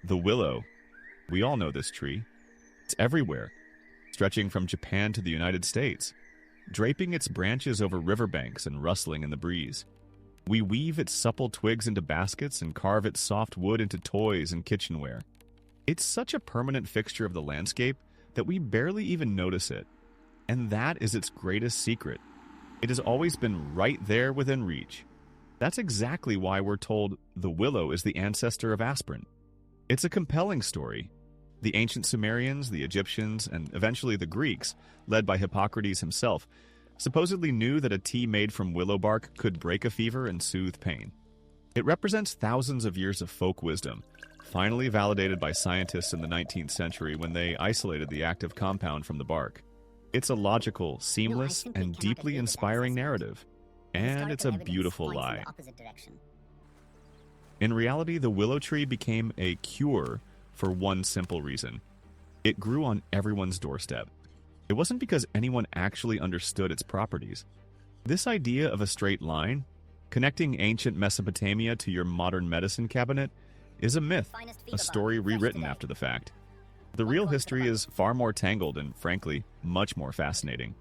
The willow. We all know this tree. It's everywhere, stretching from Japan to the United States, draping its branches over riverbanks and rustling in the breeze. We weave its supple twigs into baskets and carve its soft wood into toys and kitchenware. It's such a permanent fixture of the landscape that we barely even notice it. And that is its greatest secret. It has always been right there within reach. That's exactly why we're told the willow is the ancestor of aspirin. It's a compelling story. The ancient Sumerians, the Egyptians, and eventually the Greeks, led by Hippocrates himself, supposedly knew that a tea made from willow bark could break a fever and soothe pain. It represents thousands of years of folk wisdom, finally validated by scientists in the 19th century when they isolated the active compound from the bark. It's a logical, seamless, and deeply inspiring narrative. And it's a beautiful lie. In reality, the willow tree became a cure for one simple reason. It grew on everyone's doorstep. It wasn't because anyone actually understood its properties. This idea of a straight line, connecting ancient Mesopotamia to your modern medicine cabinet, is a myth, a story rewritten after the fact. The real history is far more tangled and, frankly, much more fascinating.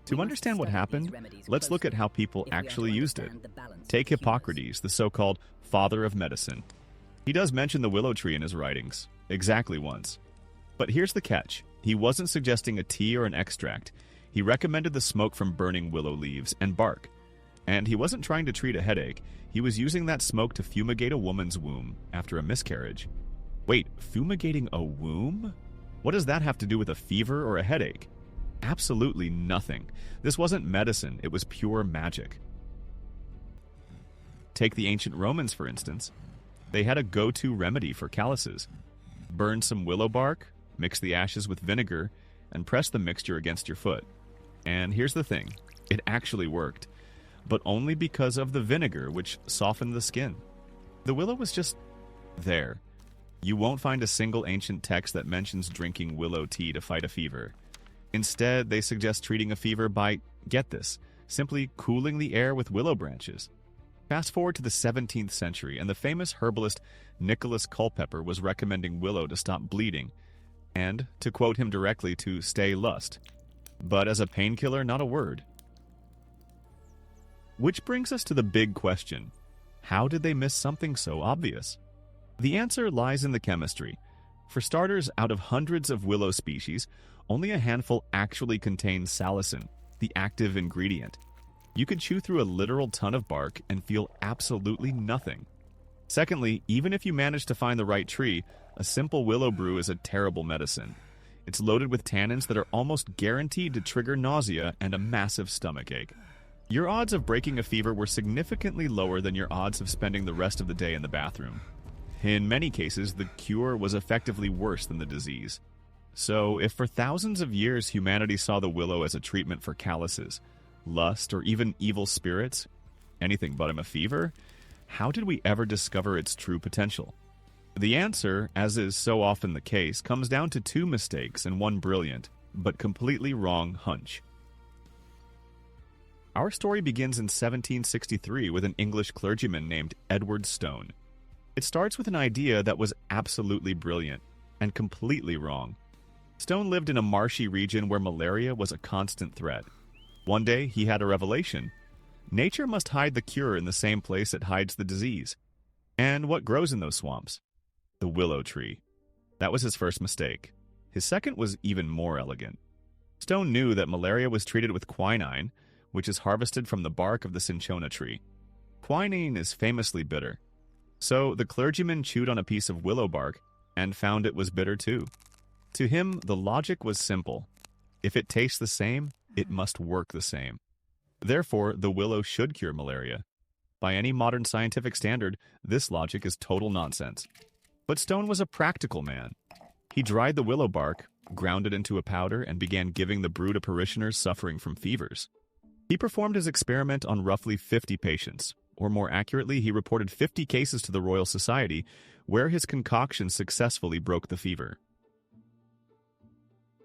To understand what happened, let's look at how people actually used it. Take Hippocrates, the so-called father of medicine. He does mention the willow tree in his writings, exactly once. But here's the catch. He wasn't suggesting a tea or an extract. He recommended the smoke from burning willow leaves and bark. And he wasn't trying to treat a headache. He was using that smoke to fumigate a woman's womb after a miscarriage. Wait, fumigating a womb? What does that have to do with a fever or a headache? Absolutely nothing. This wasn't medicine, it was pure magic. Take the ancient Romans, for instance. They had a go-to remedy for calluses. Burn some willow bark, mix the ashes with vinegar, and press the mixture against your foot. And here's the thing, it actually worked, but only because of the vinegar, which softened the skin. The willow was just there. You won't find a single ancient text that mentions drinking willow tea to fight a fever. Instead, they suggest treating a fever by, get this, simply cooling the air with willow branches. Fast forward to the 17th century, and the famous herbalist Nicholas Culpeper was recommending willow to stop bleeding, and, to quote him directly, to stay lust. But as a painkiller, not a word. Which brings us to the big question. How did they miss something so obvious? The answer lies in the chemistry. For starters, out of hundreds of willow species, only a handful actually contain salicin, the active ingredient. You could chew through a literal ton of bark and feel absolutely nothing. Secondly, even if you manage to find the right tree, a simple willow brew is a terrible medicine. It's loaded with tannins that are almost guaranteed to trigger nausea and a massive stomachache. Your odds of breaking a fever were significantly lower than your odds of spending the rest of the day in the bathroom. In many cases, the cure was effectively worse than the disease. So, if for thousands of years humanity saw the willow as a treatment for calluses, lust, or even evil spirits, anything but a fever, how did we ever discover its true potential? The answer, as is so often the case, comes down to two mistakes and one brilliant, but completely wrong hunch. Our story begins in 1763 with an English clergyman named Edward Stone. It starts with an idea that was absolutely brilliant and completely wrong. Stone lived in a marshy region where malaria was a constant threat. One day, he had a revelation. Nature must hide the cure in the same place it hides the disease. And what grows in those swamps? The willow tree. That was his first mistake. His second was even more elegant. Stone knew that malaria was treated with quinine, which is harvested from the bark of the cinchona tree. Quinine is famously bitter. So the clergyman chewed on a piece of willow bark and found it was bitter too. To him, the logic was simple. If it tastes the same, it must work the same. Therefore, the willow should cure malaria. By any modern scientific standard, this logic is total nonsense. But Stone was a practical man. He dried the willow bark, ground it into a powder, and began giving the brew to parishioners suffering from fevers. He performed his experiment on roughly 50 patients, or more accurately, he reported 50 cases to the Royal Society where his concoction successfully broke the fever.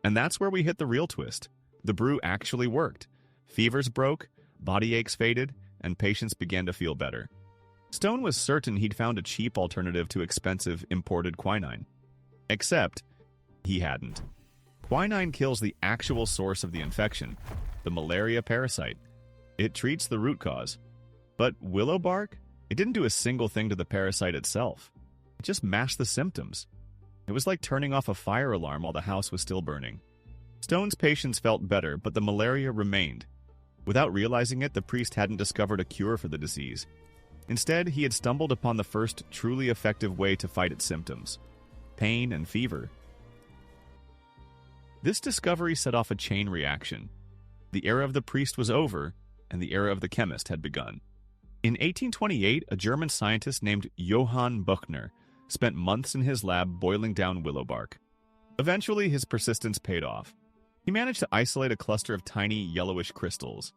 And that's where we hit the real twist. The brew actually worked. Fevers broke, body aches faded, and patients began to feel better. Stone was certain he'd found a cheap alternative to expensive imported quinine. Except he hadn't. Quinine kills the actual source of the infection, the malaria parasite. It treats the root cause. But willow bark? It didn't do a single thing to the parasite itself. It just masked the symptoms. It was like turning off a fire alarm while the house was still burning. Stone's patients felt better, but the malaria remained. Without realizing it, the priest hadn't discovered a cure for the disease. Instead, he had stumbled upon the first truly effective way to fight its symptoms: pain and fever. This discovery set off a chain reaction. The era of the priest was over, and the era of the chemist had begun. In 1828, a German scientist named Johann Buchner spent months in his lab boiling down willow bark. Eventually, his persistence paid off. He managed to isolate a cluster of tiny yellowish crystals.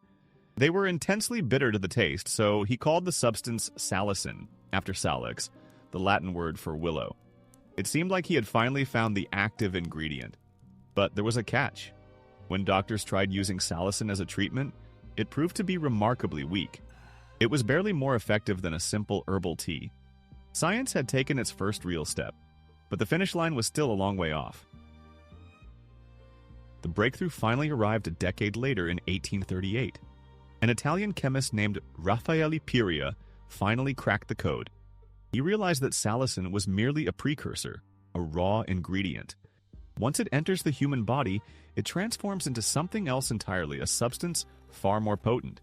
They were intensely bitter to the taste, so he called the substance salicin, after salix, the Latin word for willow. It seemed like he had finally found the active ingredient. But there was a catch. When doctors tried using salicin as a treatment, it proved to be remarkably weak. It was barely more effective than a simple herbal tea. Science had taken its first real step, but the finish line was still a long way off. The breakthrough finally arrived a decade later in 1838. An Italian chemist named Raffaele Piria finally cracked the code. He realized that salicin was merely a precursor, a raw ingredient. Once it enters the human body, it transforms into something else entirely, a substance far more potent.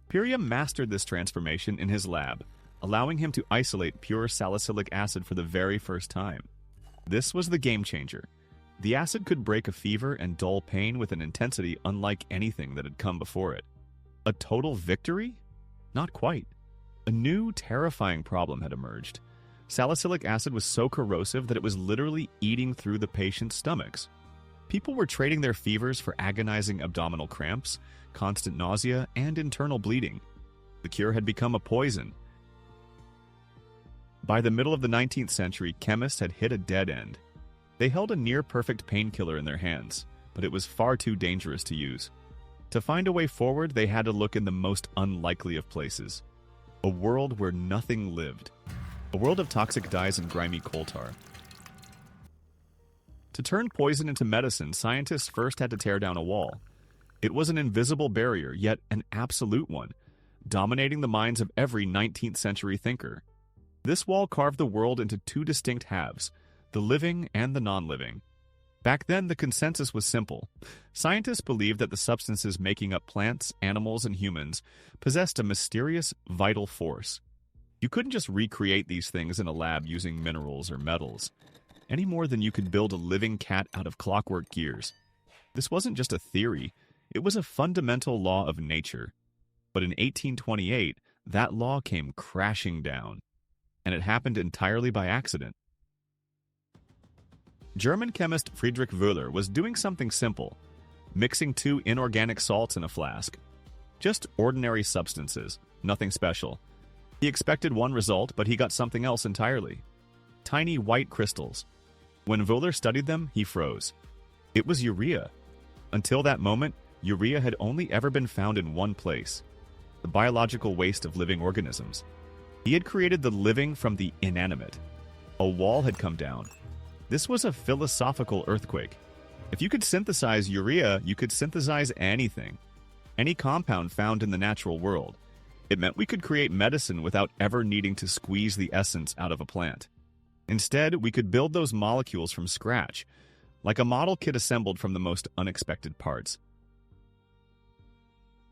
Piria mastered this transformation in his lab, allowing him to isolate pure salicylic acid for the very first time. This was the game changer. The acid could break a fever and dull pain with an intensity unlike anything that had come before it. A total victory? Not quite. A new, terrifying problem had emerged. Salicylic acid was so corrosive that it was literally eating through the patient's stomachs. People were trading their fevers for agonizing abdominal cramps, constant nausea, and internal bleeding. The cure had become a poison. By the middle of the 19th century, chemists had hit a dead end. They held a near-perfect painkiller in their hands, but it was far too dangerous to use. To find a way forward, they had to look in the most unlikely of places. A world where nothing lived. A world of toxic dyes and grimy coal tar. To turn poison into medicine, scientists first had to tear down a wall. It was an invisible barrier, yet an absolute one, dominating the minds of every 19th century thinker. This wall carved the world into two distinct halves, the living and the non-living. Back then, the consensus was simple. Scientists believed that the substances making up plants, animals, and humans possessed a mysterious, vital force. You couldn't just recreate these things in a lab using minerals or metals, any more than you could build a living cat out of clockwork gears. This wasn't just a theory, it was a fundamental law of nature. But in 1828, that law came crashing down, and it happened entirely by accident. German chemist Friedrich Wöhler was doing something simple, mixing two inorganic salts in a flask. Just ordinary substances, nothing special. He expected one result, but he got something else entirely. Tiny white crystals. When Wöhler studied them, he froze. It was urea. Until that moment, urea had only ever been found in one place, the biological waste of living organisms. He had created the living from the inanimate. A wall had come down. This was a philosophical earthquake. If you could synthesize urea, you could synthesize anything. Any compound found in the natural world. It meant we could create medicine without ever needing to squeeze the essence out of a plant. Instead, we could build those molecules from scratch, like a model kit assembled from the most unexpected parts.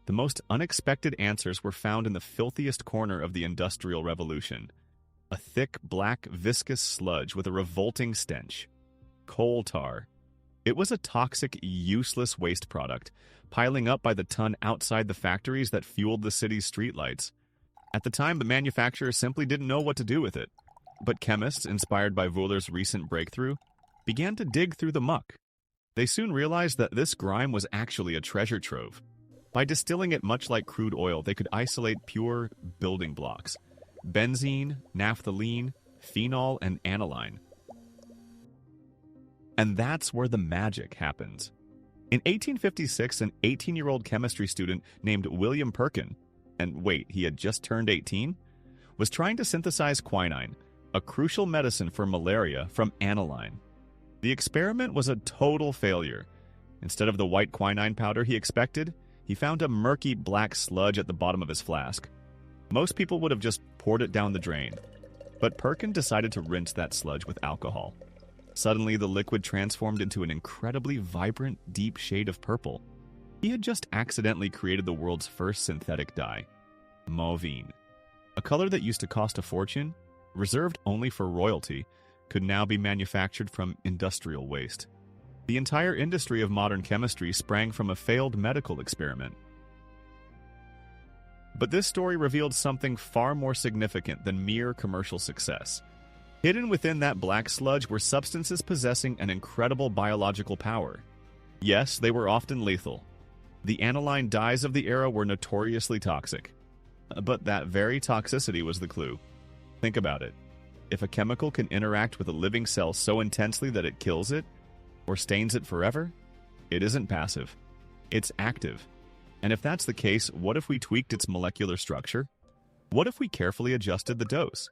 The most unexpected answers were found in the filthiest corner of the Industrial Revolution. A thick, black, viscous sludge with a revolting stench. Coal tar. It was a toxic, useless waste product, piling up by the ton outside the factories that fueled the city's streetlights. At the time, the manufacturers simply didn't know what to do with it. But chemists, inspired by Wöhler's recent breakthrough, began to dig through the muck. They soon realized that this grime was actually a treasure trove. By distilling it much like crude oil, they could isolate pure building blocks: benzene, naphthalene, phenol, and aniline. And that's where the magic happens. In 1856, an 18-year-old chemistry student named William Perkin, and wait, he had just turned 18, was trying to synthesize quinine, a crucial medicine for malaria, from aniline. The experiment was a total failure. Instead of the white quinine powder he expected, he found a murky black sludge at the bottom of his flask. Most people would have just poured it down the drain, but Perkin decided to rinse that sludge with alcohol. Suddenly, the liquid transformed into an incredibly vibrant, deep shade of purple. He had just accidentally created the world's first synthetic dye, mauvine. A color that used to cost a fortune, reserved only for royalty, could now be manufactured from industrial waste. The entire industry of modern chemistry sprang from a failed medical experiment. But this story revealed something far more significant than mere commercial success. Hidden within that black sludge were substances possessing an incredible biological power. Yes, they were often lethal. The aniline dyes of the era were notoriously toxic. But that very toxicity was the clue. Think about it. If a chemical can interact with a living cell so intensely that it kills it, or stains it forever, it isn't passive. It's active. And if that's the case, what if we tweaked its molecular structure? What if we carefully adjusted the dose?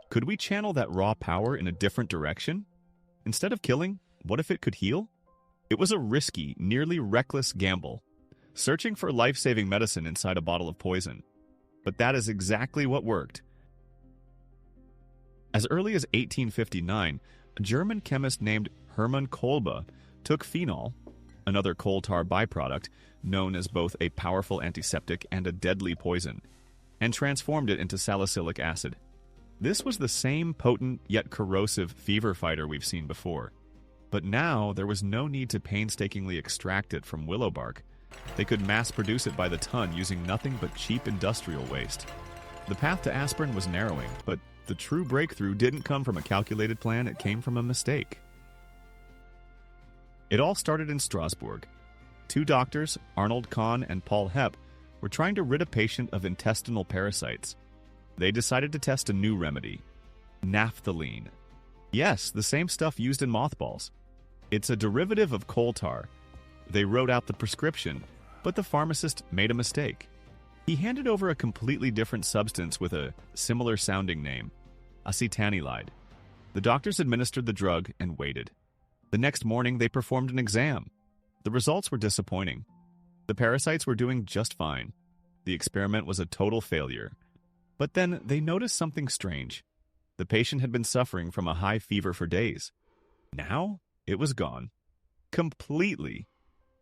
Could we channel that raw power in a different direction? Instead of killing, what if it could heal? It was a risky, nearly reckless gamble, searching for life-saving medicine inside a bottle of poison. But that is exactly what worked. As early as 1859, a German chemist named Hermann Kolbe took phenol, another coal tar byproduct, known as both a powerful antiseptic and a deadly poison, and transformed it into salicylic acid. This was the same potent yet corrosive fever fighter we've seen before. But now there was no need to painstakingly extract it from willow bark. They could mass produce it by the ton using nothing but cheap industrial waste. The path to aspirin was narrowing, but the true breakthrough didn't come from a calculated plan, it came from a mistake. It all started in Strasbourg. Two doctors, Arnold Kahn and Paul Hepp, were trying to rid a patient of intestinal parasites. They decided to test a new remedy, naphthalene. Yes, the same stuff used in mothballs. It's a derivative of coal tar. They wrote out the prescription, but the pharmacist made a mistake. He handed over a completely different substance with a similar-sounding name, acetanilide. The doctors administered the drug and waited. The next morning, they performed an exam. The results were disappointing. The parasites were doing just fine. The experiment was a total failure. But then they noticed something strange. The patient had been suffering from a high fever for days. Now, it was gone. Completely.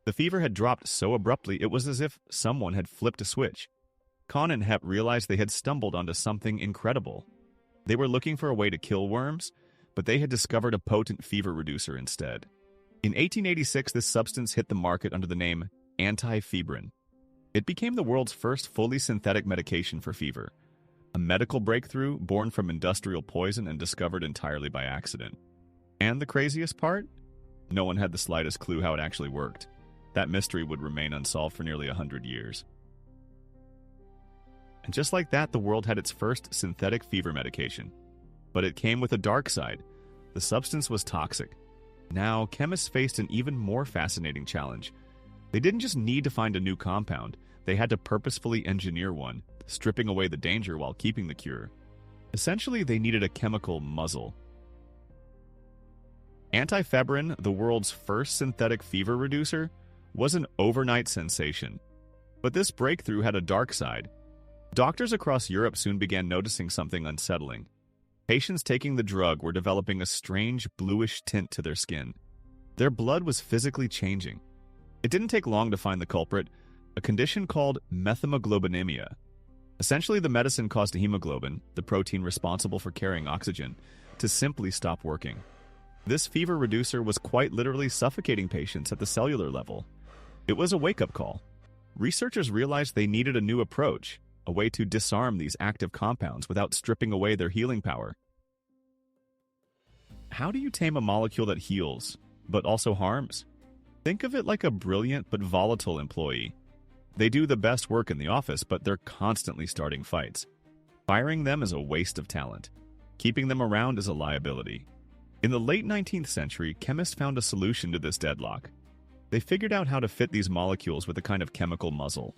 The fever had dropped so abruptly it was as if someone had flipped a switch. Kahn and Hepp realized they had stumbled onto something incredible. They were looking for a way to kill worms, but they had discovered a potent fever reducer instead. In 1886, this substance hit the market under the name anti-febrin. It became the world's first fully synthetic medication for fever, a medical breakthrough born from industrial poison and discovered entirely by accident. And the craziest part? No one had the slightest clue how it actually worked. That mystery would remain unsolved for nearly 100 years. And just like that, the world had its first synthetic fever medication. But it came with a dark side. The substance was toxic. Now, chemists faced an even more fascinating challenge. They didn't just need to find a new compound, they had to purposefully engineer one, stripping away the danger while keeping the cure. Essentially, they needed a chemical muzzle. Antifebrin, the world's first synthetic fever reducer, was an overnight sensation. But this breakthrough had a dark side. Doctors across Europe soon began noticing something unsettling. Patients taking the drug were developing a strange bluish tint to their skin. Their blood was physically changing. It didn't take long to find the culprit, a condition called methemoglobinemia. Essentially, the medicine caused hemoglobin, the protein responsible for carrying oxygen, to simply stop working. This fever reducer was quite literally suffocating patients at the cellular level. It was a wake-up call. Researchers realized they needed a new approach, a way to disarm these active compounds without stripping away their healing power. How do you tame a molecule that heals, but also harms? Think of it like a brilliant but volatile employee. They do the best work in the office, but they're constantly starting fights. Firing them is a waste of talent. Keeping them around is a liability. In the late 19th century, chemists found a solution to this deadlock. They figured out how to fit these molecules with a kind of chemical muzzle.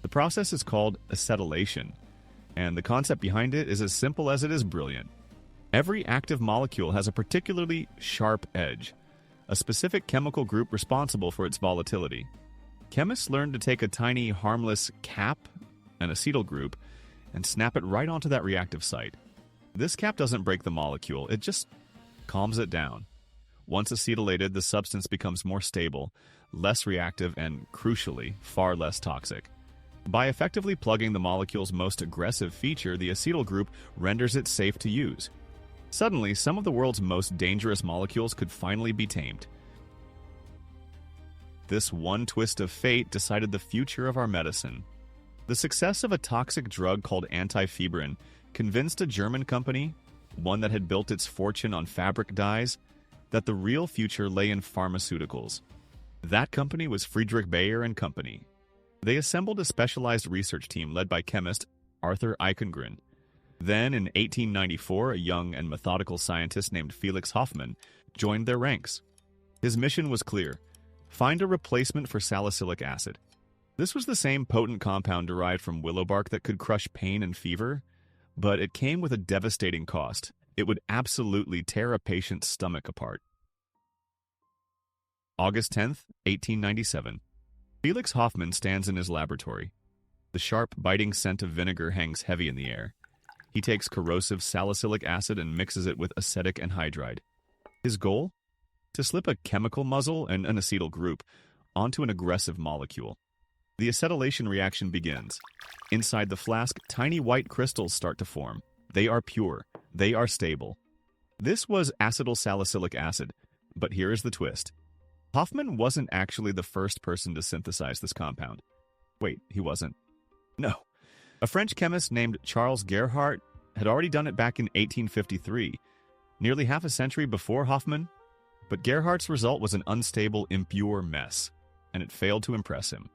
The process is called acetylation. And the concept behind it is as simple as it is brilliant. Every active molecule has a particularly sharp edge, a specific chemical group responsible for its volatility. Chemists learned to take a tiny, harmless cap, an acetyl group, and snap it right onto that reactive site. This cap doesn't break the molecule, it just calms it down. Once acetylated, the substance becomes more stable, less reactive, and, crucially, far less toxic. By effectively plugging the molecule's most aggressive feature, the acetyl group renders it safe to use. Suddenly, some of the world's most dangerous molecules could finally be tamed. This one twist of fate decided the future of our medicine. The success of a toxic drug called antifibrin convinced a German company, one that had built its fortune on fabric dyes, that the real future lay in pharmaceuticals. That company was Friedrich Bayer and Company. They assembled a specialized research team led by chemist Arthur Eichengren. Then, in 1894, a young and methodical scientist named Felix Hoffmann joined their ranks. His mission was clear: find a replacement for salicylic acid. This was the same potent compound derived from willow bark that could crush pain and fever, but it came with a devastating cost. It would absolutely tear a patient's stomach apart. August 10th, 1897. Felix Hoffmann stands in his laboratory. The sharp, biting scent of vinegar hangs heavy in the air. He takes corrosive salicylic acid and mixes it with acetic anhydride. His goal? To slip a chemical muzzle and an acetyl group onto an aggressive molecule. The acetylation reaction begins. Inside the flask, tiny white crystals start to form. They are pure. They are stable. This was acetylsalicylic acid, but here is the twist. Hoffmann wasn't actually the first person to synthesize this compound. Wait, he wasn't. No. A French chemist named Charles Gerhardt had already done it back in 1853, nearly half a century before Hoffmann. But Gerhardt's result was an unstable, impure mess, and it failed to impress him.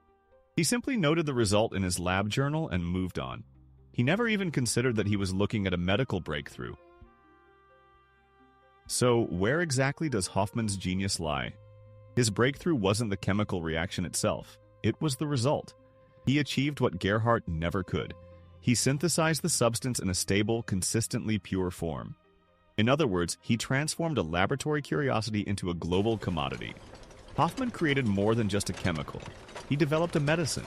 He simply noted the result in his lab journal and moved on. He never even considered that he was looking at a medical breakthrough. So, where exactly does Hoffmann's genius lie? His breakthrough wasn't the chemical reaction itself. It was the result. He achieved what Gerhardt never could. He synthesized the substance in a stable, consistently pure form. In other words, he transformed a laboratory curiosity into a global commodity. Hoffmann created more than just a chemical. He developed a medicine,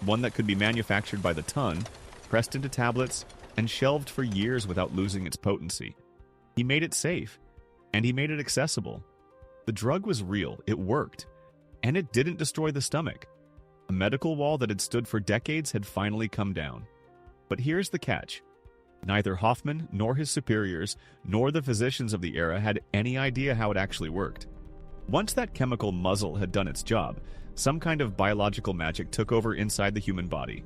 one that could be manufactured by the ton, pressed into tablets, and shelved for years without losing its potency. He made it safe, and he made it accessible. The drug was real, it worked, and it didn't destroy the stomach. A medical wall that had stood for decades had finally come down. But here's the catch. Neither Hoffmann, nor his superiors, nor the physicians of the era had any idea how it actually worked. Once that chemical muzzle had done its job, some kind of biological magic took over inside the human body.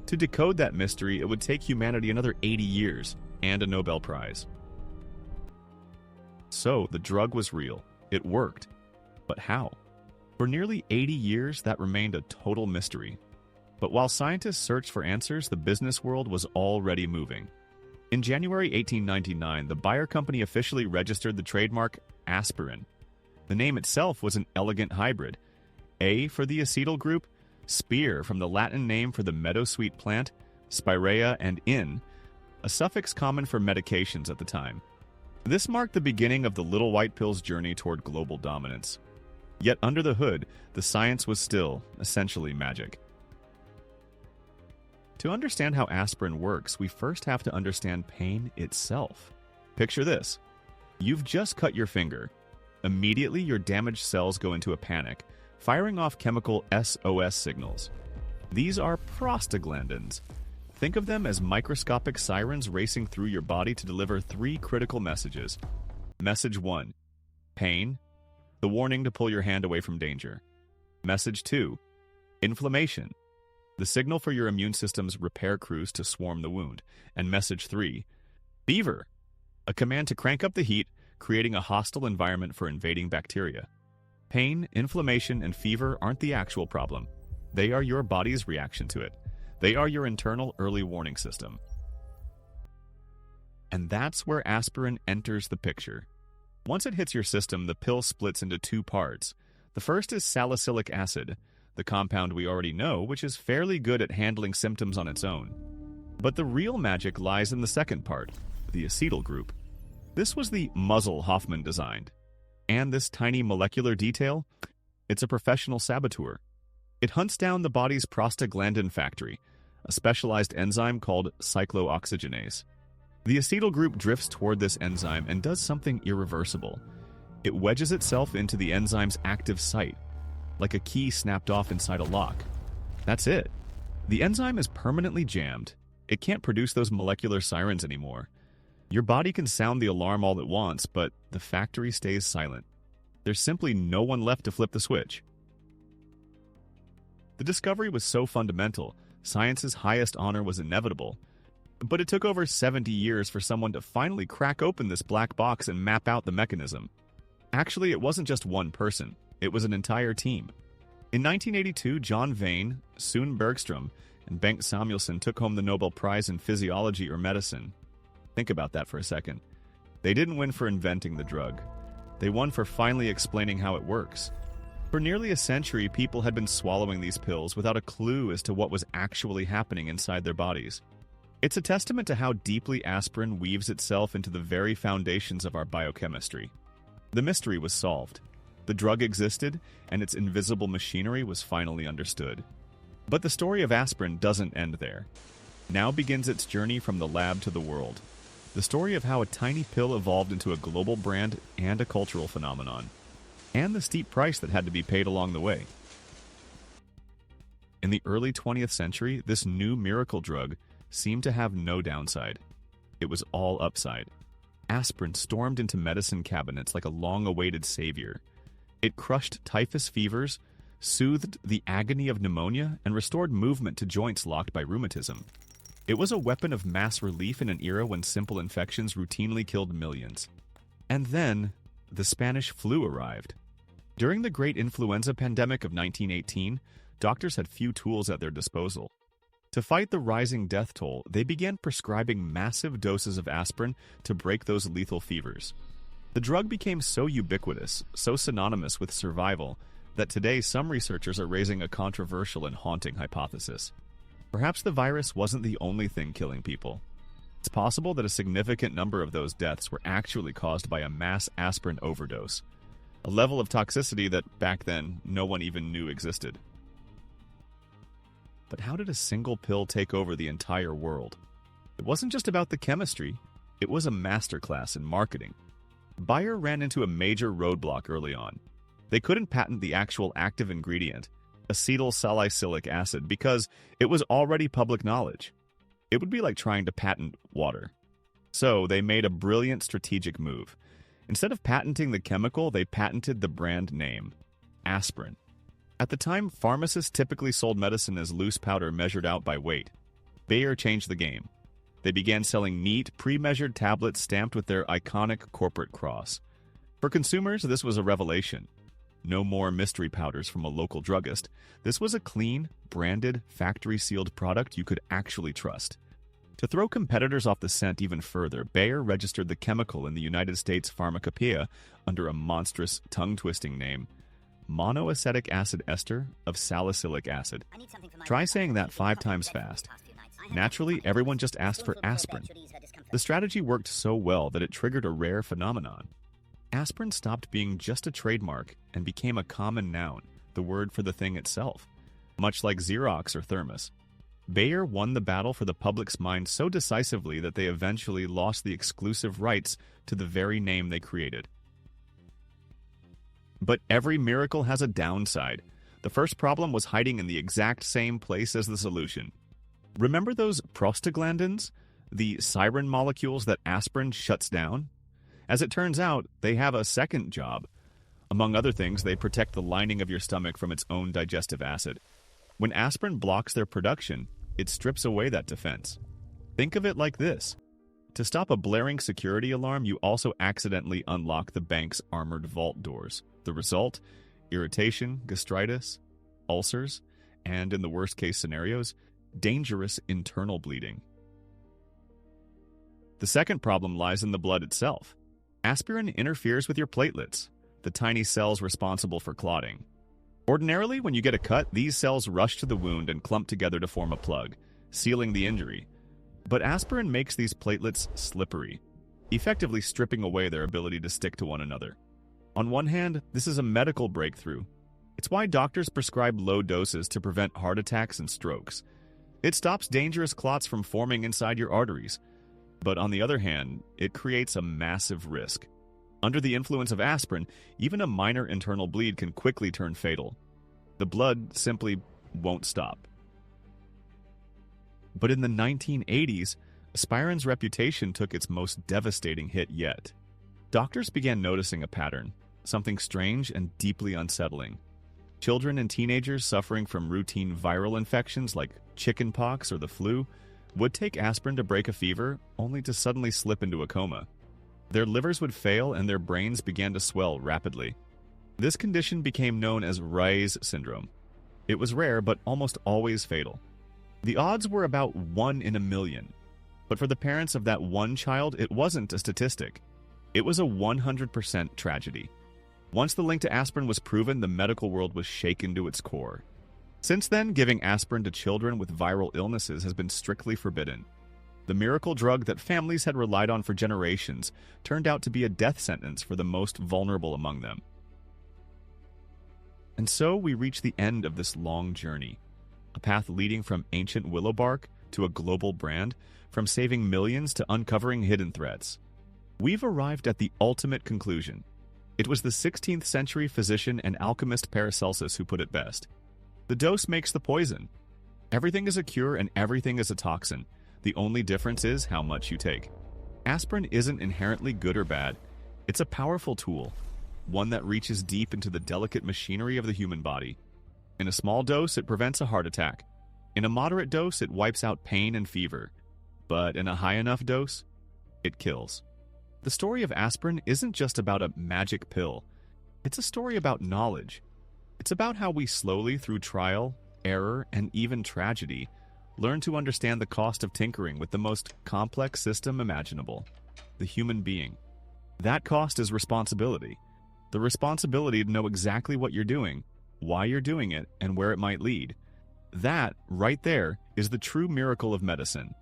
To decode that mystery, it would take humanity another 80 years and a Nobel Prize. So, the drug was real. It worked. But how? For nearly 80 years, that remained a total mystery. But while scientists searched for answers, the business world was already moving. In January 1899, the Bayer company officially registered the trademark Aspirin. The name itself was an elegant hybrid. A for the acetyl group, spear from the Latin name for the meadowsweet plant, spirea, and in, a suffix common for medications at the time. This marked the beginning of the little white pill's journey toward global dominance. Yet under the hood, the science was still, essentially, magic. To understand how aspirin works, we first have to understand pain itself. Picture this. You've just cut your finger. Immediately, your damaged cells go into a panic, firing off chemical SOS signals. These are prostaglandins. Think of them as microscopic sirens racing through your body to deliver 3 critical messages. Message 1. Pain. The warning to pull your hand away from danger. Message 2. Inflammation. The signal for your immune system's repair crews to swarm the wound. And message 3. Fever. A command to crank up the heat, creating a hostile environment for invading bacteria. Pain, inflammation, and fever aren't the actual problem. They are your body's reaction to it. They are your internal early warning system. And that's where aspirin enters the picture. Once it hits your system, the pill splits into 2 parts. The first is salicylic acid, the compound we already know, which is fairly good at handling symptoms on its own. But the real magic lies in the second part, the acetyl group. This was the muzzle Hoffman designed. And this tiny molecular detail? It's a professional saboteur. It hunts down the body's prostaglandin factory, a specialized enzyme called cyclooxygenase. The acetyl group drifts toward this enzyme and does something irreversible. It wedges itself into the enzyme's active site, like a key snapped off inside a lock. That's it. The enzyme is permanently jammed. It can't produce those molecular sirens anymore. Your body can sound the alarm all it wants, but the factory stays silent. There's simply no one left to flip the switch. The discovery was so fundamental, science's highest honor was inevitable. But it took over 70 years for someone to finally crack open this black box and map out the mechanism. Actually, it wasn't just one person. It was an entire team. In 1982, John Vane, Sune Bergstrom, and Bengt Samuelsson took home the Nobel Prize in Physiology or Medicine. Think about that for a second. They didn't win for inventing the drug. They won for finally explaining how it works. For nearly a century, people had been swallowing these pills without a clue as to what was actually happening inside their bodies. It's a testament to how deeply aspirin weaves itself into the very foundations of our biochemistry. The mystery was solved. The drug existed, and its invisible machinery was finally understood. But the story of aspirin doesn't end there. Now begins its journey from the lab to the world. The story of how a tiny pill evolved into a global brand and a cultural phenomenon. And the steep price that had to be paid along the way. In the early 20th century, this new miracle drug seemed to have no downside. It was all upside. Aspirin stormed into medicine cabinets like a long-awaited savior. It crushed typhus fevers, soothed the agony of pneumonia, and restored movement to joints locked by rheumatism. It was a weapon of mass relief in an era when simple infections routinely killed millions. And then, the Spanish flu arrived. During the great influenza pandemic of 1918, doctors had few tools at their disposal. To fight the rising death toll, they began prescribing massive doses of aspirin to break those lethal fevers. The drug became so ubiquitous, so synonymous with survival, that today some researchers are raising a controversial and haunting hypothesis. Perhaps the virus wasn't the only thing killing people. It's possible that a significant number of those deaths were actually caused by a mass aspirin overdose, a level of toxicity that, back then, no one even knew existed. But how did a single pill take over the entire world? It wasn't just about the chemistry, it was a masterclass in marketing. Bayer ran into a major roadblock early on. They couldn't patent the actual active ingredient, acetyl salicylic acid, because it was already public knowledge. It would be like trying to patent water. So they made a brilliant strategic move. Instead of patenting the chemical, they patented the brand name, aspirin. At the time, pharmacists typically sold medicine as loose powder measured out by weight. Bayer changed the game. They began selling neat, pre-measured tablets stamped with their iconic corporate cross. For consumers, this was a revelation. No more mystery powders from a local druggist. This was a clean, branded, factory-sealed product you could actually trust. To throw competitors off the scent even further, Bayer registered the chemical in the United States Pharmacopoeia under a monstrous, tongue-twisting name, monoacetic acid ester of salicylic acid. Try saying that 5 times fast. Naturally, everyone just asked for aspirin. The strategy worked so well that it triggered a rare phenomenon. Aspirin stopped being just a trademark and became a common noun, the word for the thing itself, much like Xerox or Thermos. Bayer won the battle for the public's mind so decisively that they eventually lost the exclusive rights to the very name they created. But every miracle has a downside. The first problem was hiding in the exact same place as the solution. Remember those prostaglandins, the siren molecules that aspirin shuts down? As it turns out, they have a second job. Among other things, they protect the lining of your stomach from its own digestive acid. When aspirin blocks their production, it strips away that defense. Think of it like this. To stop a blaring security alarm, you also accidentally unlock the bank's armored vault doors. The result? Irritation, gastritis, ulcers, and, in the worst-case scenarios, dangerous internal bleeding. The second problem lies in the blood itself. Aspirin interferes with your platelets, the tiny cells responsible for clotting. Ordinarily, when you get a cut, these cells rush to the wound and clump together to form a plug, sealing the injury. But aspirin makes these platelets slippery, effectively stripping away their ability to stick to one another. On one hand, this is a medical breakthrough. It's why doctors prescribe low doses to prevent heart attacks and strokes. It stops dangerous clots from forming inside your arteries. But on the other hand, it creates a massive risk. Under the influence of aspirin, even a minor internal bleed can quickly turn fatal. The blood simply won't stop. But in the 1980s, aspirin's reputation took its most devastating hit yet. Doctors began noticing a pattern, something strange and deeply unsettling. Children and teenagers suffering from routine viral infections like chickenpox or the flu would take aspirin to break a fever, only to suddenly slip into a coma. Their livers would fail and their brains began to swell rapidly. This condition became known as Reye's syndrome. It was rare but almost always fatal. The odds were about 1 in a million. But for the parents of that one child, it wasn't a statistic. It was a 100% tragedy. Once the link to aspirin was proven, the medical world was shaken to its core. Since then, giving aspirin to children with viral illnesses has been strictly forbidden. The miracle drug that families had relied on for generations turned out to be a death sentence for the most vulnerable among them. And so we reach the end of this long journey, a path leading from ancient willow bark to a global brand, from saving millions to uncovering hidden threats. We've arrived at the ultimate conclusion. It was the 16th century physician and alchemist Paracelsus who put it best. The dose makes the poison. Everything is a cure and everything is a toxin. The only difference is how much you take. Aspirin isn't inherently good or bad. It's a powerful tool, one that reaches deep into the delicate machinery of the human body. In a small dose, it prevents a heart attack. In a moderate dose, it wipes out pain and fever. But in a high enough dose, it kills. The story of aspirin isn't just about a magic pill. It's a story about knowledge. It's about how we slowly, through trial, error, and even tragedy, learn to understand the cost of tinkering with the most complex system imaginable, the human being. That cost is responsibility. The responsibility to know exactly what you're doing, why you're doing it, and where it might lead. That, right there, is the true miracle of medicine.